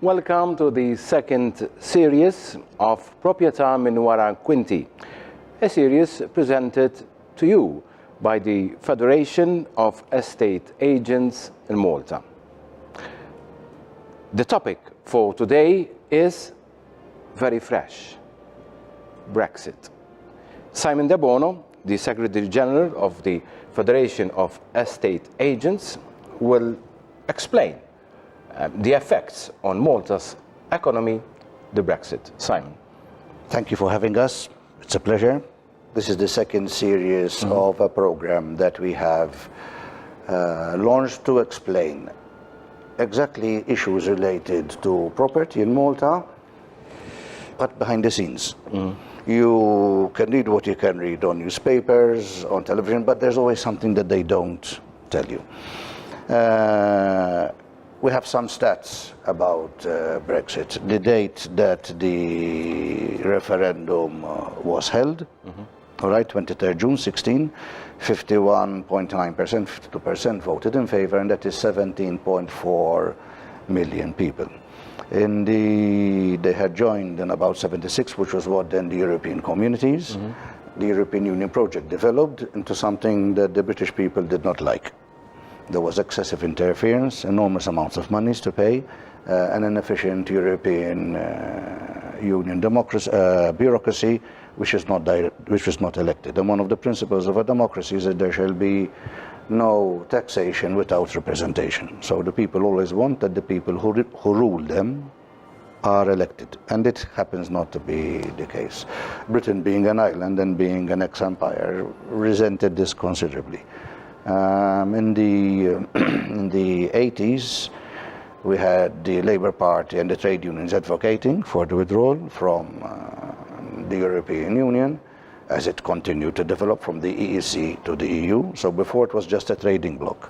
Welcome to the second series of Proprietà min wara Quinti, a series presented to you by the Federation of Estate Agents in Malta. The topic for today is very fresh: Brexit. Simon De Bono, the Secretary General of the Federation of Estate Agents, will explain the effects on Malta's economy, the Brexit. Simon. Thank you for having us. It's a pleasure. This is the second series of a program that we have launched to explain exactly issues related to property in Malta, but behind the scenes. You can read what you can read on newspapers, on television, but there's always something that they don't tell you. We have some stats about Brexit. The date that the referendum was held, all right, 23rd June 16, 51.9%, 52% voted in favor, and that is 17.4 million people. They had joined in about 76, which was what then the European communities. The European Union project developed into something that the British people did not like. There was excessive interference, enormous amounts of monies to pay, and an inefficient European Union bureaucracy, which is not elected. And one of the principles of a democracy is that there shall be no taxation without representation. So the people always want that the people who rule them are elected, and it happens not to be the case. Britain, being an island and being an ex-empire, resented this considerably. In the 80s, we had the Labour Party and the trade unions advocating for the withdrawal from the European Union as it continued to develop from the EEC to the EU. So before it was just a trading bloc.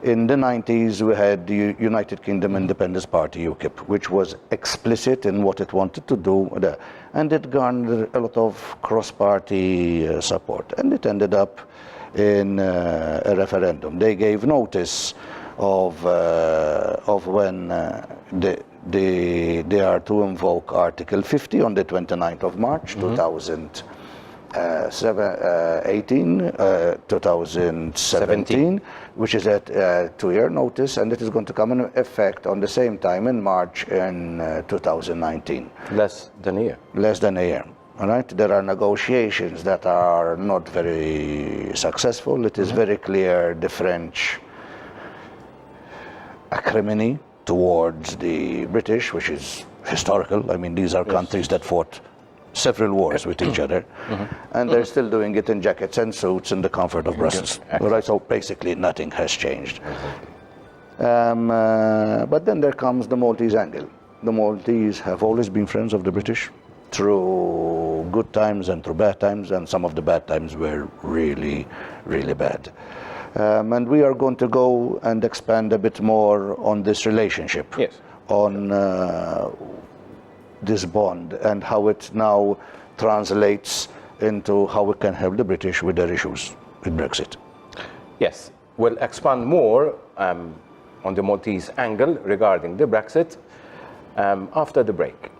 In the 90s, we had the United Kingdom Independence Party, UKIP, which was explicit in what it wanted to do, and it garnered a lot of cross-party support, and it ended up in a referendum. They gave notice of when they are to invoke Article 50 on the 29th of March 2017, which is at 2-year notice, and it is going to come into effect on the same time in March in 2019. Less than a year. Less than a year. All right. There are negotiations that are not very successful. It is very clear the French acrimony towards the British, which is historical. I mean, these are countries that fought several wars with each other, and they're still doing it in jackets and suits in the comfort of Brussels. All right. So basically, nothing has changed. But then there comes the Maltese angle. The Maltese have always been friends of the British, through good times and through bad times, and some of the bad times were really, really bad. And we are going to go and expand a bit more on this relationship, on this bond, and how it now translates into how we can help the British with their issues with Brexit. Yes, we'll expand more on the Maltese angle regarding the Brexit after the break.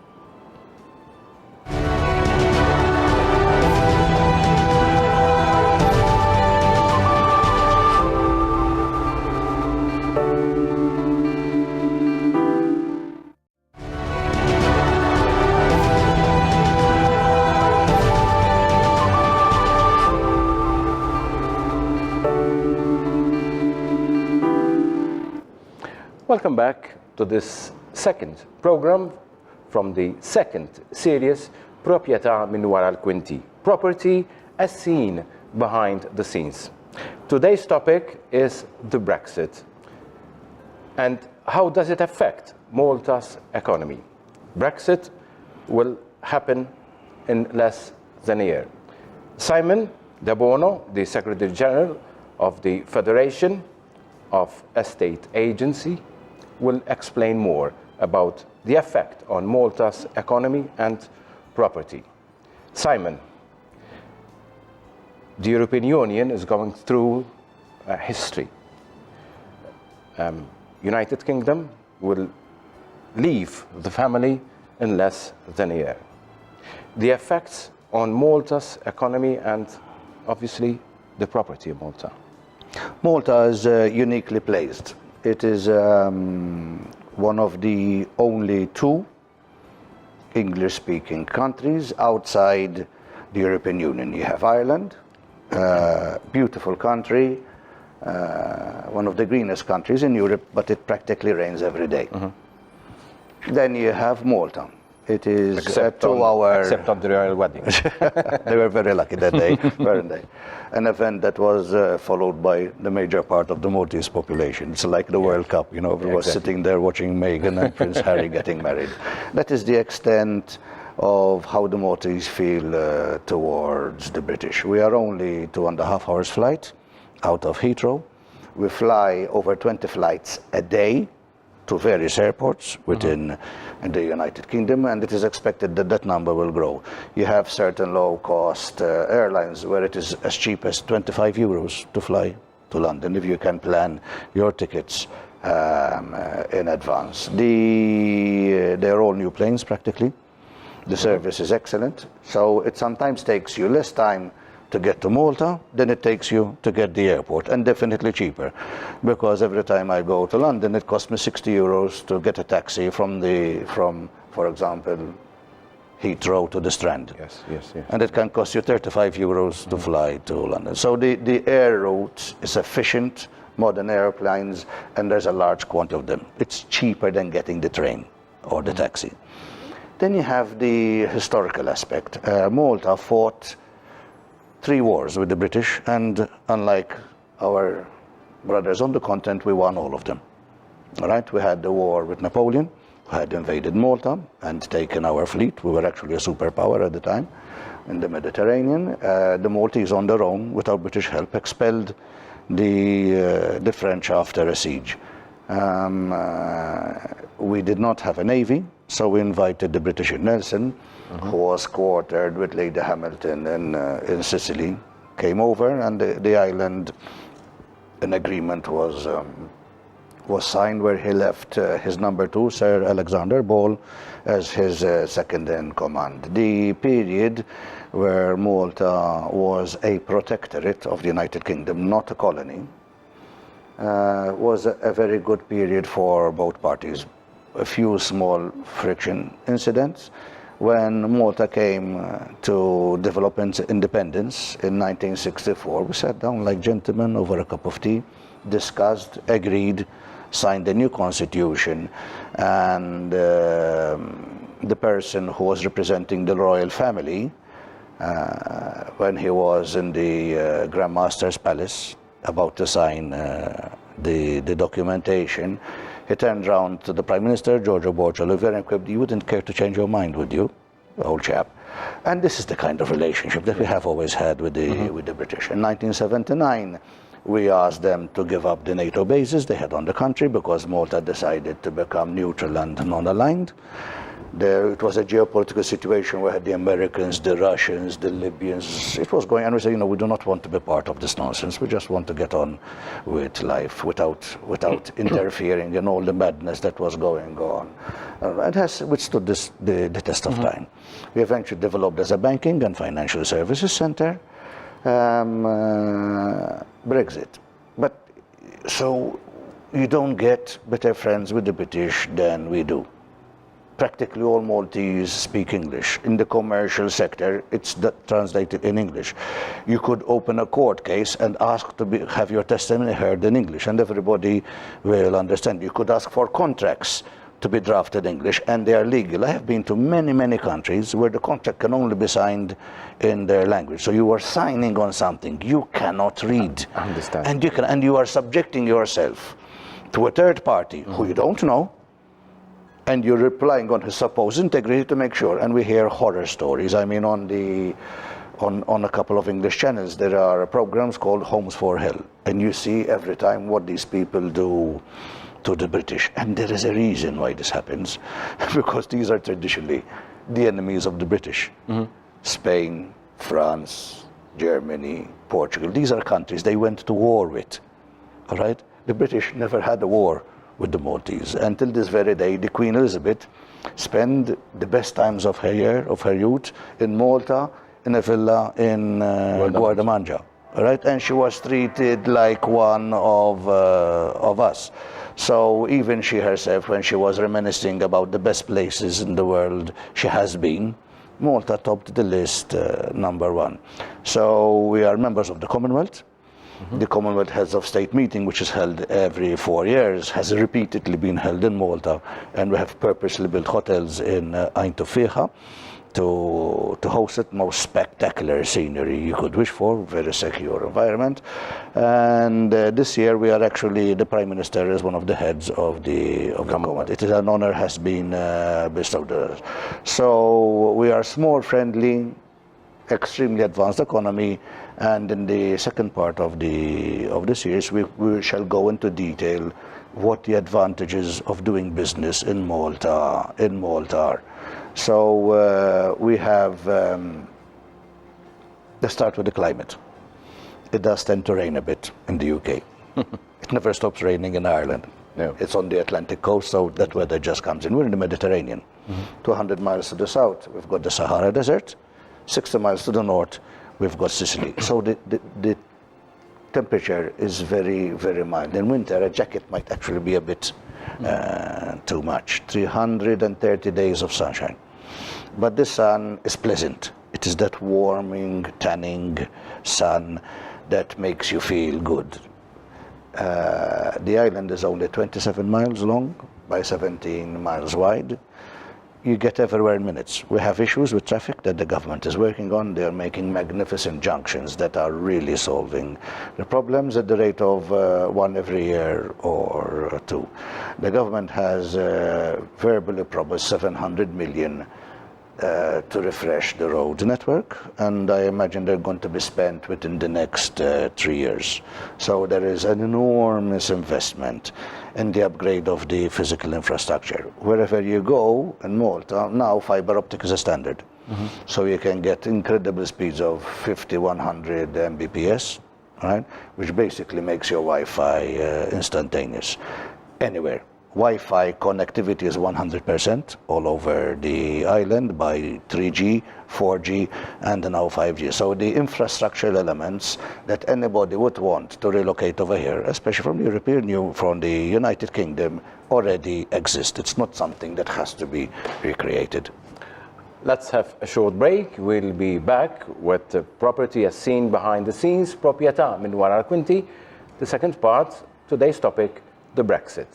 Welcome back to this second program from the second series, Proprietà min wara Quinti, property as seen behind the scenes. Today's topic is the Brexit. And how does it affect Malta's economy? Brexit will happen in less than a year. Simon De Bono, the Secretary General of the Federation of Estate Agency, will explain more about the effect on Malta's economy and property. Simon, the European Union is going through history. United Kingdom will leave the family in less than a year. The effects on Malta's economy and obviously the property of Malta. Malta is uniquely placed. It is one of the only two English-speaking countries outside the European Union. You have Ireland, beautiful country, one of the greenest countries in Europe, but it practically rains every day. Then you have Malta. It is Except a 2-hour... Except on the royal wedding. They were very lucky that day, weren't they? An event that was followed by the major part of the Maltese population. It's like the World Cup, you know, everyone was sitting there watching Meghan and Prince Harry getting married. That is the extent of how the Maltese feel towards the British. We are only 2.5 hours flight out of Heathrow. We fly over 20 flights a day to various airports within the United Kingdom, and it is expected that that number will grow. You have certain low-cost airlines where it is as cheap as 25 euros to fly to London if you can plan your tickets in advance. They're all new planes practically. The service is excellent, so it sometimes takes you less time to get to Malta than it takes you to get the airport, and definitely cheaper, because every time I go to London it costs me 60 euros to get a taxi from, for example, Heathrow to the Strand. Yes. And it can cost you 35 euros to fly to London. So the air route is efficient, modern airplanes, and there's a large quantity of them. It's cheaper than getting the train or the taxi. Then you have the historical aspect. Malta fought 3 wars with the British, and unlike our brothers on the continent, we won all of them. All right, we had the war with Napoleon, who had invaded Malta and taken our fleet. We were actually a superpower at the time in the Mediterranean. The Maltese on their own, without British help, expelled the French after a siege. We did not have a navy, so we invited the British in Nelson, who was quartered with Lady Hamilton in Sicily, came over, and the island, an agreement was signed where he left his number 2, Sir Alexander Ball, as his second in command. The period where Malta was a protectorate of the United Kingdom, not a colony, was a very good period for both parties. A few small friction incidents. When Malta came to develop independence in 1964, we sat down like gentlemen over a cup of tea, discussed, agreed, signed a new constitution, and the person who was representing the royal family, when he was in the Grand Master's palace about to sign the documentation, he turned round to the Prime Minister, Giorgio Borgia, very quickly, you wouldn't care to change your mind, would you, old chap? And this is the kind of relationship that we have always had with the British. In 1979, we asked them to give up the NATO bases they had on the country because Malta decided to become neutral and non-aligned. It was a geopolitical situation where the Americans, the Russians, the Libyans, it was going, and we said, we do not want to be part of this nonsense. We just want to get on with life without interfering in all the madness that was going on. It has withstood the test of time. We eventually developed as a banking and financial services center. Brexit. But so you don't get better friends with the British than we do. Practically all Maltese speak English. In the commercial sector, it's translated in English. You could open a court case and ask to have your testimony heard in English, and everybody will understand. You could ask for contracts to be drafted in English, and they are legal. I have been to many, many countries where the contract can only be signed in their language. So you are signing on something you cannot read. I understand. And you are subjecting yourself to a third party who you don't know, and you're relying on his supposed integrity to make sure. And we hear horror stories. I mean, on a couple of English channels, there are programs called Homes for Hell. And you see every time what these people do to the British. And there is a reason why this happens. Because these are traditionally the enemies of the British. Spain, France, Germany, Portugal. These are countries they went to war with. All right? The British never had a war with the Maltese. Until this very day, the Queen Elizabeth spent the best times of her year, of her youth, in Malta, in a villa in Guardamanja. Right? And she was treated like one of us. So even she herself, when she was reminiscing about the best places in the world she has been, Malta topped the list, number one. So we are members of the Commonwealth. The Commonwealth Heads of State meeting, which is held every 4 years, has repeatedly been held in Malta, and we have purposely built hotels in Ain Tuffiha to host it. Most spectacular scenery you could wish for, very secure environment. And this year we are actually, the Prime Minister is one of the heads of the Commonwealth. It is an honor has been bestowed on us. So we are small, friendly, extremely advanced economy, and in the second part of the series we shall go into detail what the advantages of doing business in Malta are. So we have let's start with the climate. It does tend to rain a bit in the UK. It never stops raining in Ireland. No. It's on the Atlantic coast, so that weather just comes in. We're in the Mediterranean. 200 miles to the south, we've got the Sahara Desert. 60 miles to the north, we've got Sicily. So the temperature is very, very mild. In winter, a jacket might actually be a bit too much. 330 days of sunshine. But the sun is pleasant. It is that warming, tanning sun that makes you feel good. The island is only 27 miles long by 17 miles wide. You get everywhere in minutes. We have issues with traffic that the government is working on. They are making magnificent junctions that are really solving the problems at the rate of one every year or two. The government has verbally promised 700 million to refresh the road network, and I imagine they're going to be spent within the next 3 years. So there is an enormous investment in the upgrade of the physical infrastructure. Wherever you go in Malta, now fiber optic is a standard. So you can get incredible speeds of 50, 100 Mbps, right? Which basically makes your Wi-Fi instantaneous anywhere. Wi-Fi connectivity is 100% all over the island by 3G, 4G, and now 5G. So the infrastructural elements that anybody would want to relocate over here, especially from the United Kingdom, already exist. It's not something that has to be recreated. Let's have a short break. We'll be back with the property as seen behind the scenes, proprjetà minn wara l-kwinti. The second part, today's topic, the Brexit.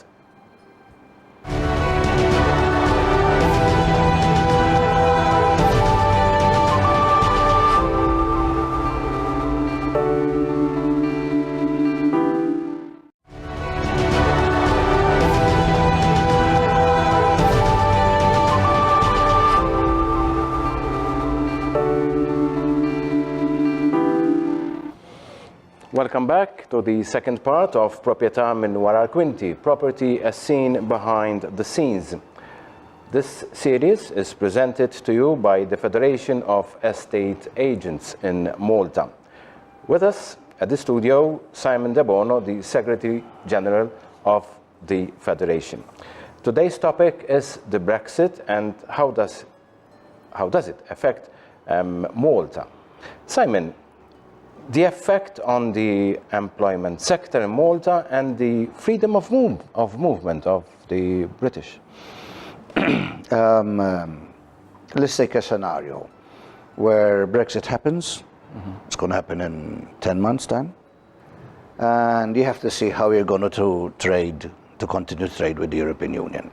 Welcome back to the second part of Proprjetà minn wara l-kwinti, property as seen behind the scenes. This series is presented to you by the Federation of Estate Agents in Malta. With us at the studio, Simon De Bono, the Secretary General of the Federation. Today's topic is the Brexit and how does it affect Malta. Simon, the effect on the employment sector in Malta and the freedom of movement of the British. Let's take a scenario where Brexit happens. It's going to happen in 10 months' time. And you have to see how you're going to continue to trade with the European Union.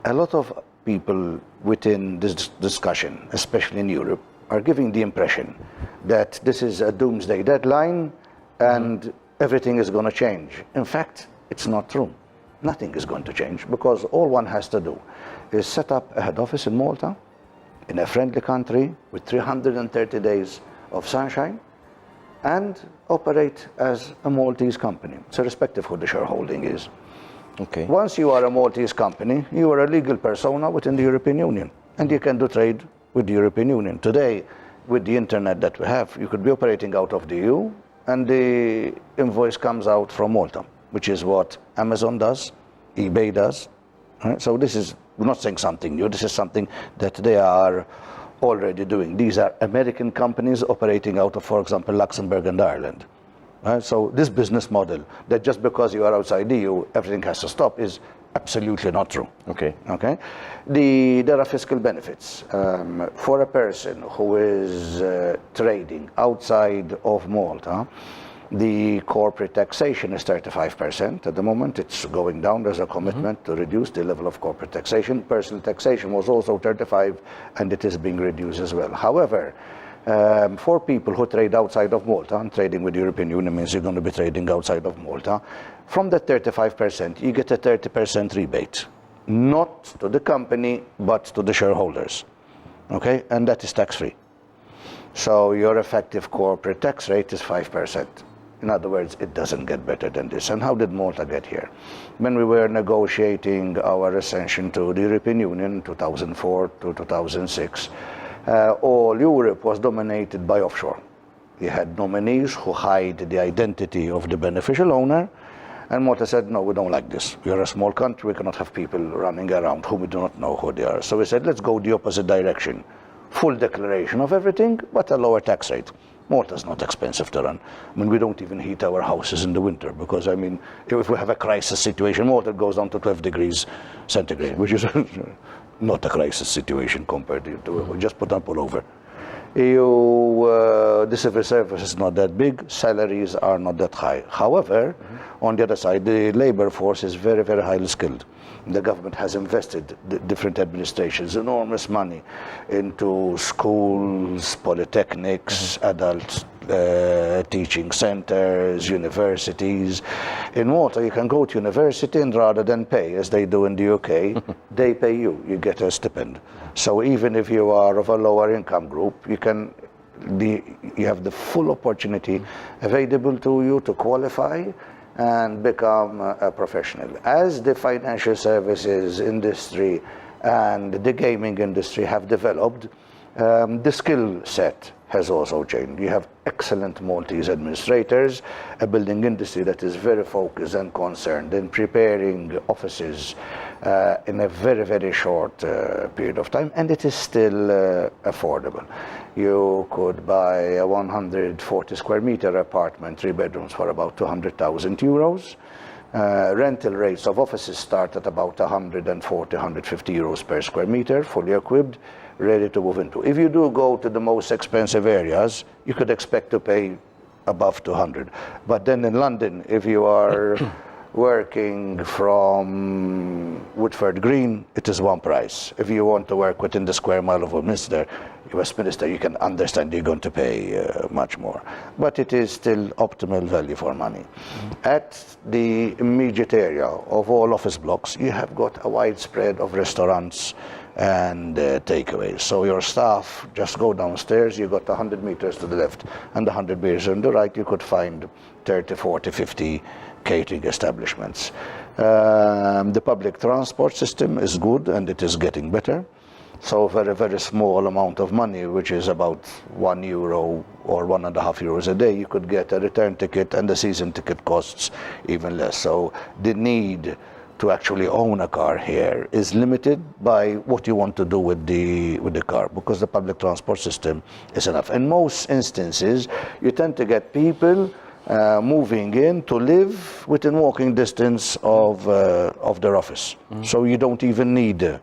A lot of people within this discussion, especially in Europe, are giving the impression that this is a doomsday deadline and everything is going to change. In fact, it's not true. Nothing is going to change because all one has to do is set up a head office in Malta, in a friendly country with 330 days of sunshine, and operate as a Maltese company, so irrespective of who the shareholding is. Okay. Once you are a Maltese company, you are a legal persona within the European Union, and you can do trade with the European Union. Today, with the internet that we have, you could be operating out of the EU, and the invoice comes out from Malta, which is what Amazon does, eBay does. Right? So this is, we're not saying something new, this is something that they are already doing. These are American companies operating out of, for example, Luxembourg and Ireland. Right? So this business model, that just because you are outside the EU, everything has to stop, is absolutely not true. Okay. Okay. There are fiscal benefits. For a person who is trading outside of Malta, the corporate taxation is 35% at the moment. It's going down. There's a commitment to reduce the level of corporate taxation. Personal taxation was also 35, and it is being reduced as well. However, for people who trade outside of Malta, and trading with the European Union means you're going to be trading outside of Malta, from that 35%, you get a 30% rebate. Not to the company, but to the shareholders. Okay? And that is tax-free. So your effective corporate tax rate is 5%. In other words, it doesn't get better than this. And how did Malta get here? When we were negotiating our accession to the European Union, 2004 to 2006, all Europe was dominated by offshore. You had nominees who hide the identity of the beneficial owner, and Malta said, no, we don't like this. We are a small country, we cannot have people running around whom we do not know who they are. So we said, let's go the opposite direction. Full declaration of everything, but a lower tax rate. Malta is not expensive to run. I mean, we don't even heat our houses in the winter because, I mean, if we have a crisis situation, Malta goes down to 12 degrees centigrade, which is not a crisis situation compared to just put up all over. The civil service is not that big, salaries are not that high. However, on the other side, the labor force is very, very highly skilled. The government has invested, the different administrations, enormous money into schools, polytechnics, adult teaching centers, universities. In Malta, you can go to university and rather than pay, as they do in the UK, they pay you. You get a stipend. So even if you are of a lower income group, you have the full opportunity available to you to qualify and become a professional. As the financial services industry and the gaming industry have developed, the skill set has also changed. You have excellent Maltese administrators, a building industry that is very focused and concerned in preparing offices in a very, very short period of time, and it is still affordable. You could buy a 140 square meter apartment, 3 bedrooms, for about 200,000 euros. Rental rates of offices start at about 140, 150 euros per square meter, fully equipped, ready to move into. If you do go to the most expensive areas, you could expect to pay above 200. But then in London, if you are working from Woodford Green, it is one price. If you want to work within the square mile of Westminster, you can understand you're going to pay much more. But it is still optimal value for money. At the immediate area of all office blocks, you have got a wide spread of restaurants and takeaways. So your staff just go downstairs, you got 100 meters to the left and 100 meters on the right, you could find 30, 40, 50 catering establishments. The public transport system is good and it is getting better. So very, very small amount of money, which is about €1 or €1.50 a day, you could get a return ticket, and the season ticket costs even less. So the need to actually own a car here is limited by what you want to do with the car, because the public transport system is enough. In most instances, you tend to get people moving in to live within walking distance of their office. So you don't even need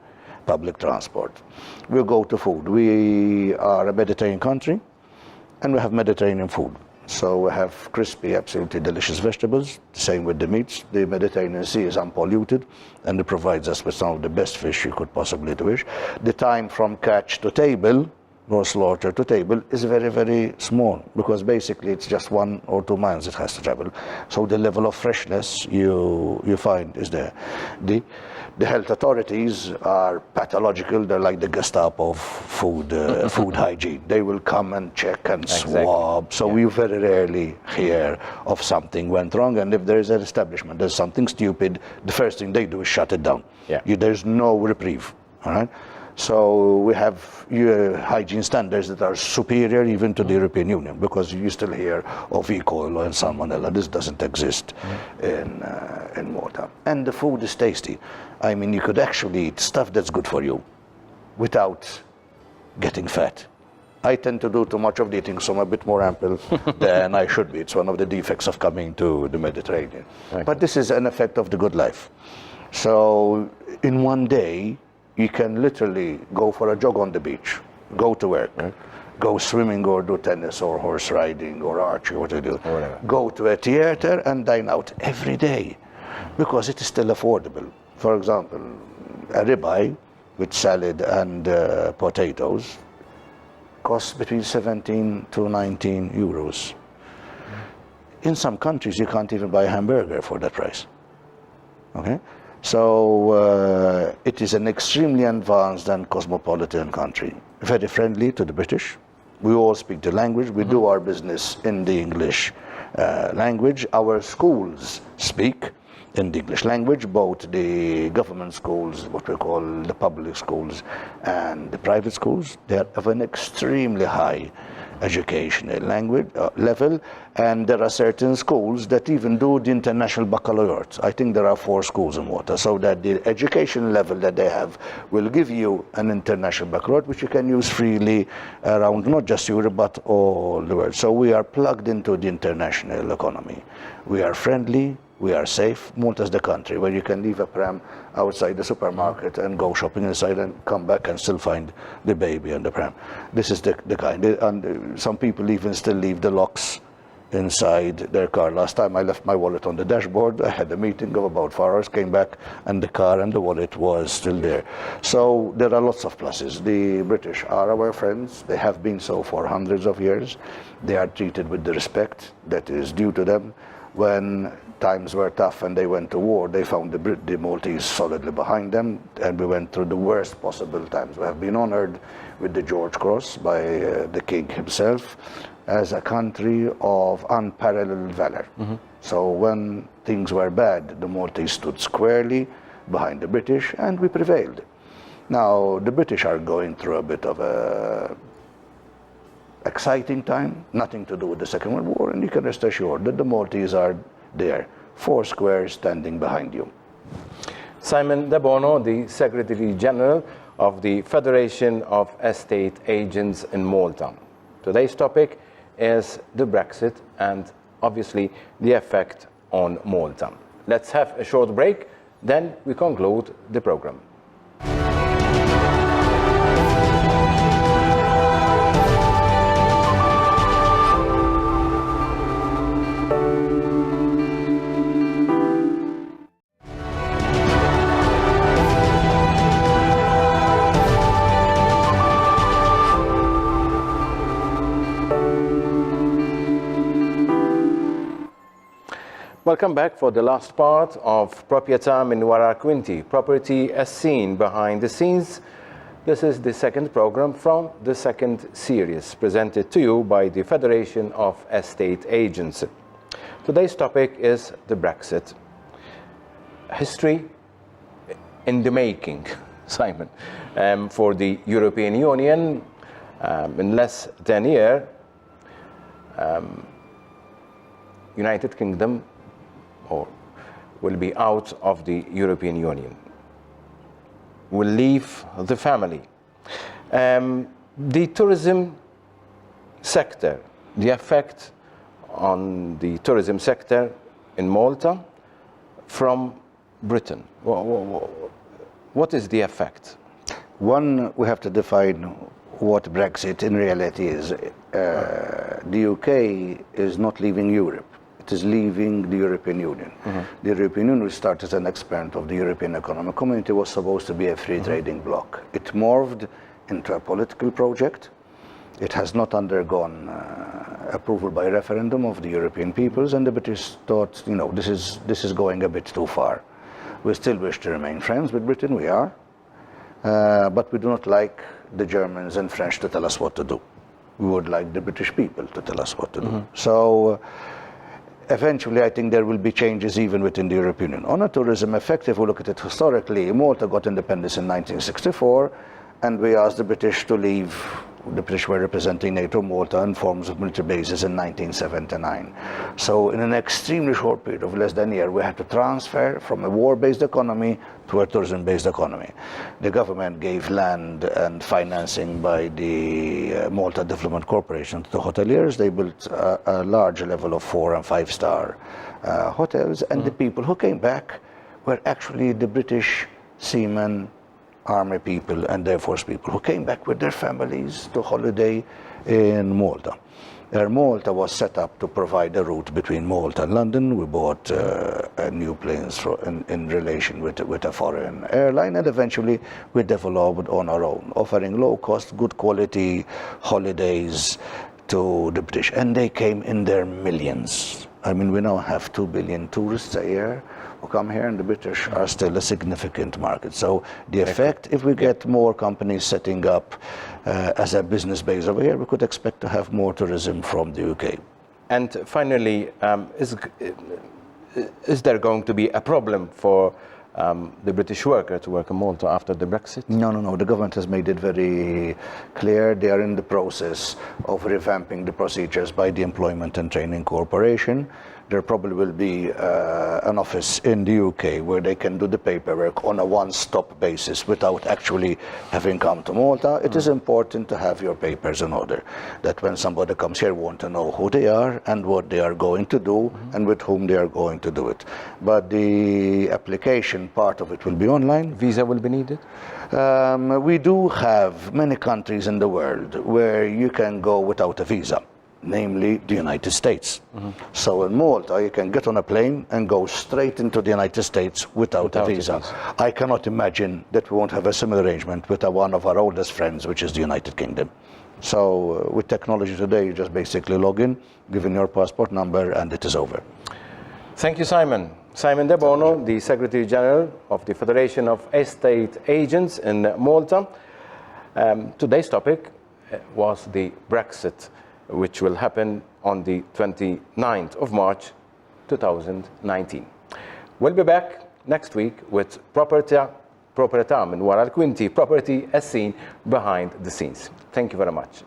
public transport. We'll go to food. We are a Mediterranean country and we have Mediterranean food. So we have crispy, absolutely delicious vegetables. Same with the meats. The Mediterranean Sea is unpolluted and it provides us with some of the best fish you could possibly wish. The time from catch to table, or slaughter to table, is very, very small, because basically it's just 1 or 2 miles it has to travel. So the level of freshness you find is there. The health authorities are pathological. They're like the Gestapo of food hygiene. They will come and check and swab. So we very rarely hear of something went wrong. And if there is an establishment, there's something stupid, the first thing they do is shut it down. There's no reprieve. All right. So we have hygiene standards that are superior even to the European Union, because you still hear of E. coli and salmonella. This doesn't exist in Malta. And the food is tasty. I mean, you could actually eat stuff that's good for you without getting fat. I tend to do too much of the eating, so I'm a bit more ample than I should be. It's one of the defects of coming to the Mediterranean. Okay. But this is an effect of the good life. So in one day, you can literally go for a jog on the beach, go to work, go swimming or do tennis or horse riding or archery, what you do. Go to a theater and dine out every day, because it is still affordable. For example, a ribeye with salad and potatoes costs between 17 to 19 euros. In some countries, you can't even buy a hamburger for that price. Okay? So it is an extremely advanced and cosmopolitan country. Very friendly to the British. We all speak the language. We do our business in the English language. Our schools speak in the English language, both the government schools, what we call the public schools, and the private schools. They are of an extremely high educational language level, and there are certain schools that even do the international baccalaureate. I think there are 4 schools in Malta, so that the education level that they have will give you an international baccalaureate, which you can use freely around not just Europe but all the world. So we are plugged into the international economy. We are friendly. We are safe. Malta is the country where you can leave a pram outside the supermarket and go shopping inside and come back and still find the baby and the pram. This is the kind. And some people even still leave the locks inside their car. Last time I left my wallet on the dashboard. I had a meeting of about 4 hours, came back, and the car and the wallet was still there. So there are lots of pluses. The British are our friends. They have been so for hundreds of years. They are treated with the respect that is due to them. When times were tough and they went to war, they found the Maltese solidly behind them, and we went through the worst possible times. We have been honored with the George Cross by the King himself as a country of unparalleled valor. So when things were bad, the Maltese stood squarely behind the British, and we prevailed. Now, the British are going through a bit of a exciting time, nothing to do with the Second World War, and you can rest assured that the Maltese are there, 4 squares standing behind you. Simon De Bono, the Secretary General of the Federation of Estate Agents in Malta. Today's topic is the Brexit and obviously the effect on Malta. Let's have a short break, then we conclude the program. Welcome back for the last part of Proprietà min wara l-kwinti, property as seen behind the scenes. This is the second program from the second series, presented to you by the Federation of Estate Agents. Today's topic is the Brexit. History in the making, Simon, for the European Union. In less than a year, United Kingdom will be out of the European Union, will leave the family. The tourism sector, the effect on the tourism sector in Malta from Britain. What is the effect? One, we have to define what Brexit in reality is. The UK is not leaving Europe. It is leaving the European Union. The European Union, which started as an experiment of the European Economic Community, was supposed to be a free trading bloc. It morphed into a political project. It has not undergone approval by referendum of the European peoples, and the British thought, you know, this is going a bit too far. We still wish to remain friends with Britain, we are, but we do not like the Germans and French to tell us what to do. We would like the British people to tell us what to do. So eventually, I think there will be changes even within the European Union. On a tourism effect, if we look at it historically, Malta got independence in 1964, and we asked the British to leave. The British were representing NATO Malta in forms of military bases in 1979. So in an extremely short period of less than a year, we had to transfer from a war-based economy to a tourism-based economy. The government gave land and financing by the Malta Development Corporation to the hoteliers. They built a large level of 4- and 5-star hotels, and the people who came back were actually the British seamen, Army people and Air Force people who came back with their families to holiday in Malta. Air Malta was set up to provide a route between Malta and London. We bought new planes in relation with a foreign airline, and eventually we developed on our own, offering low-cost, good quality holidays to the British. And they came in their millions. I mean, we now have 2 billion tourists a year who come here, and the British are still a significant market. So the effect, if we get more companies setting up as a business base over here, we could expect to have more tourism from the UK. And finally, is there going to be a problem for the British worker to work in Malta after the Brexit? No. The government has made it very clear. They are in the process of revamping the procedures by the Employment and Training Corporation. There probably will be an office in the UK where they can do the paperwork on a one-stop basis without actually having come to Malta. It is important to have your papers in order, that when somebody comes here, want to know who they are and what they are going to do and with whom they are going to do it. But the application part of it will be online. Visa will be needed? We do have many countries in the world where you can go without a visa, namely the United States. So in Malta, you can get on a plane and go straight into the United States without a visa. I cannot imagine that we won't have a similar arrangement with one of our oldest friends, which is the United Kingdom. So with technology today, you just basically log in, give in your passport number, and it is over. Thank you, Simon. Simon De Bono, the Secretary General of the Federation of Estate Agents in Malta. Today's topic was the Brexit, which will happen on the 29th of March 2019. We'll be back next week with Proprietà min wara l-kwinti, property as seen behind the scenes. Thank you very much.